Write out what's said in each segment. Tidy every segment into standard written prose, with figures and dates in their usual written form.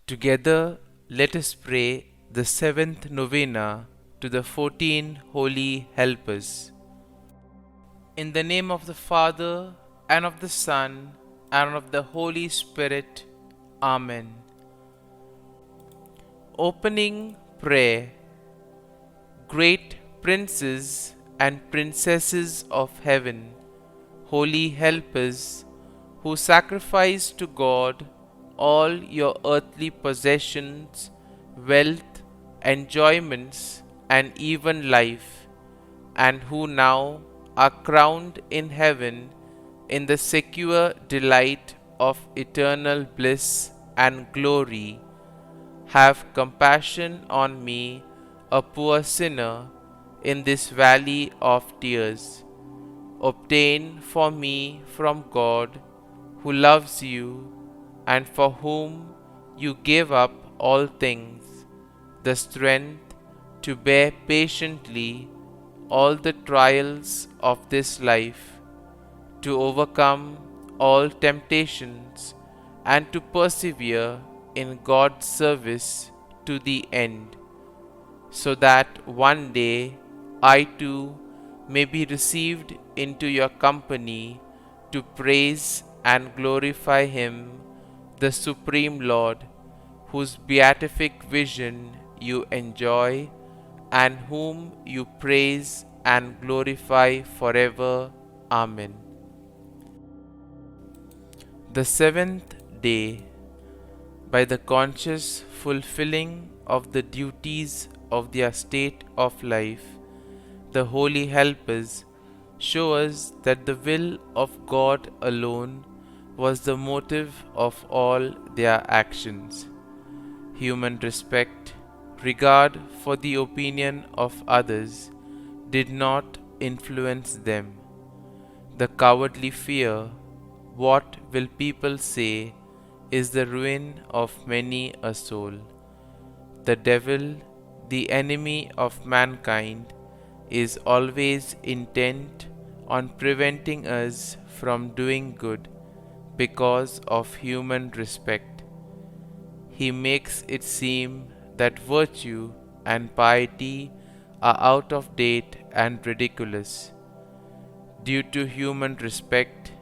Together, let us pray the seventh novena to the 14 holy helpers. In the name of the Father, and of the Son, and of the Holy Spirit. Amen. Opening prayer. Great princes and princesses of heaven, holy helpers, who sacrifice to God all your earthly possessions, wealth, enjoyments, and even life, and who now are crowned in heaven in the secure delight of eternal bliss and glory, have compassion on me, a poor sinner, in this valley of tears. Obtain for me from God, who loves you and for whom you gave up all things, the strength to bear patiently all the trials of this life, to overcome all temptations, and to persevere in God's service to the end, so that one day I too may be received into your company to praise and glorify Him, the Supreme Lord, whose beatific vision you enjoy and whom you praise and glorify forever. Amen. The seventh day. By the conscious fulfilling of the duties of their state of life, the holy helpers show us that the will of God alone was the motive of all their actions. Human respect, regard for the opinion of others, did not influence them. The cowardly fear, what will people say, is the ruin of many a soul. The devil, the enemy of mankind, is always intent on preventing us from doing good because of human respect. He makes it seem that virtue and piety are out of date and ridiculous. Due to human respect,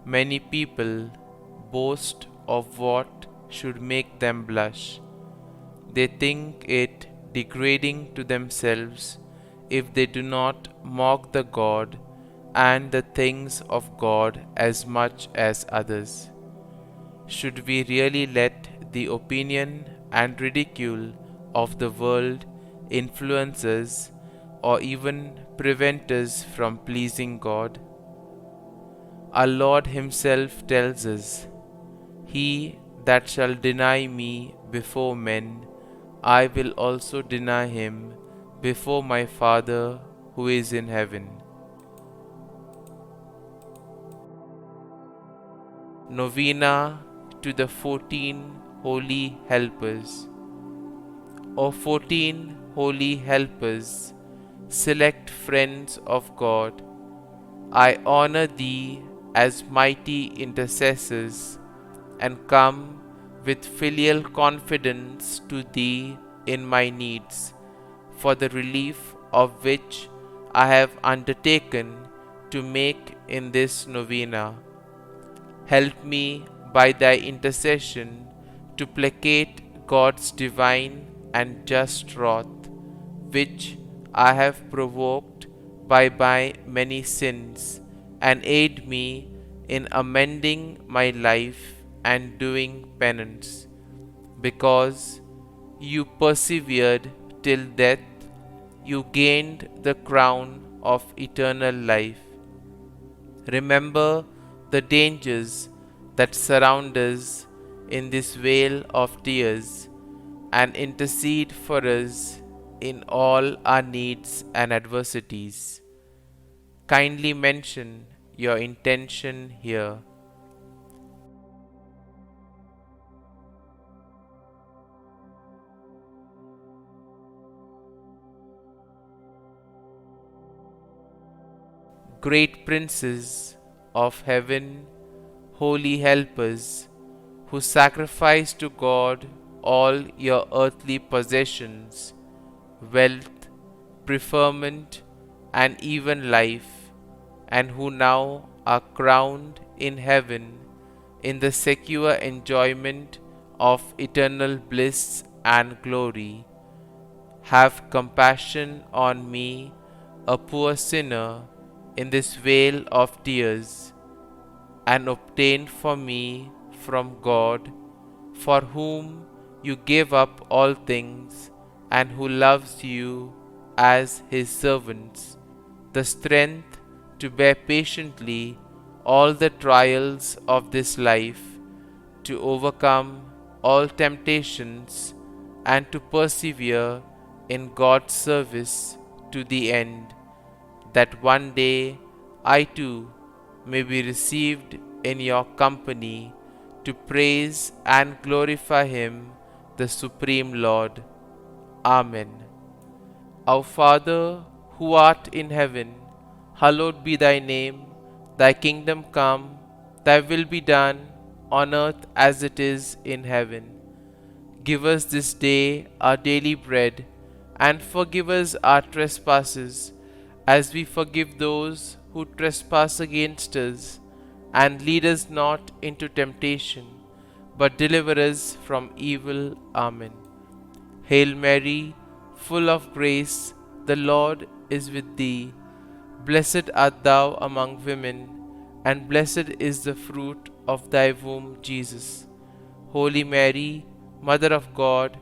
many people boast of what should make them blush. They think it degrading to themselves if they do not mock the God and the things of God as much as others. Should we really let the opinion and ridicule of the world influence us or even prevent us from pleasing God? Our Lord Himself tells us, "He that shall deny me before men, I will also deny him before my Father who is in heaven." Novena to the 14 Holy Helpers. O 14 Holy Helpers, select friends of God, I honor thee as mighty intercessors and come with filial confidence to thee in my needs, for the relief of which I have undertaken to make in this novena. Help me by thy intercession to placate God's divine and just wrath, which I have provoked by my many sins, and aid me in amending my life and doing penance. Because you persevered till death, you gained the crown of eternal life. Remember the dangers that surround us in this vale of tears, and intercede for us in all our needs and adversities. Kindly mention your intention here. Great princes of heaven, holy helpers, who sacrifice to God all your earthly possessions, wealth, preferment, and even life, and who now are crowned in heaven in the secure enjoyment of eternal bliss and glory, have compassion on me, a poor sinner, in this vale of tears, and obtain for me from God, for whom you gave up all things, and who loves you as his servants, the strength to bear patiently all the trials of this life, to overcome all temptations, and to persevere in God's service to the end, that one day I too may be received in your company to praise and glorify Him, the Supreme Lord. Amen. Our Father, who art in heaven, hallowed be thy name. Thy kingdom come, thy will be done, on earth as it is in heaven. Give us this day our daily bread, and forgive us our trespasses, as we forgive those who trespass against us. And lead us not into temptation, but deliver us from evil. Amen. Hail Mary, full of grace, the Lord is with thee. Blessed art thou among women, and blessed is the fruit of thy womb, Jesus. Holy Mary, Mother of God,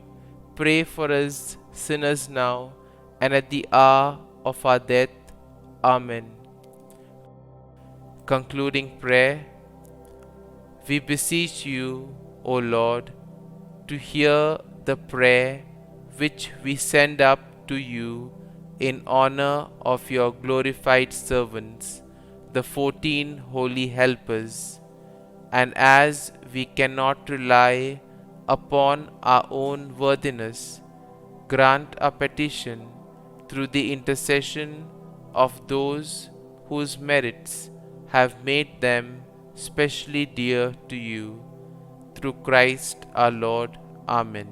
pray for us sinners now and at the hour of our death. Amen. Concluding prayer. We beseech you, O Lord, to hear the prayer which we send up to you in honor of your glorified servants, the 14 holy helpers, and as we cannot rely upon our own worthiness, grant our petition through the intercession of those whose merits have made them specially dear to you. Through Christ our Lord. Amen.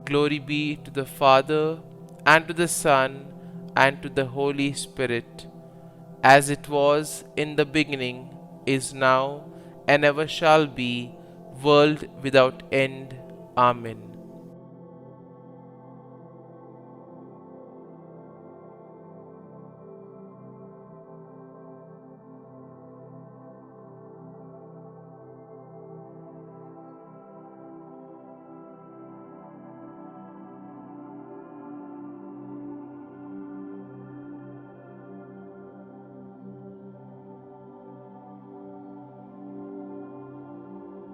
Glory be to the Father, and to the Son, and to the Holy Spirit, as it was in the beginning, is now, and ever shall be, world without end. Amen.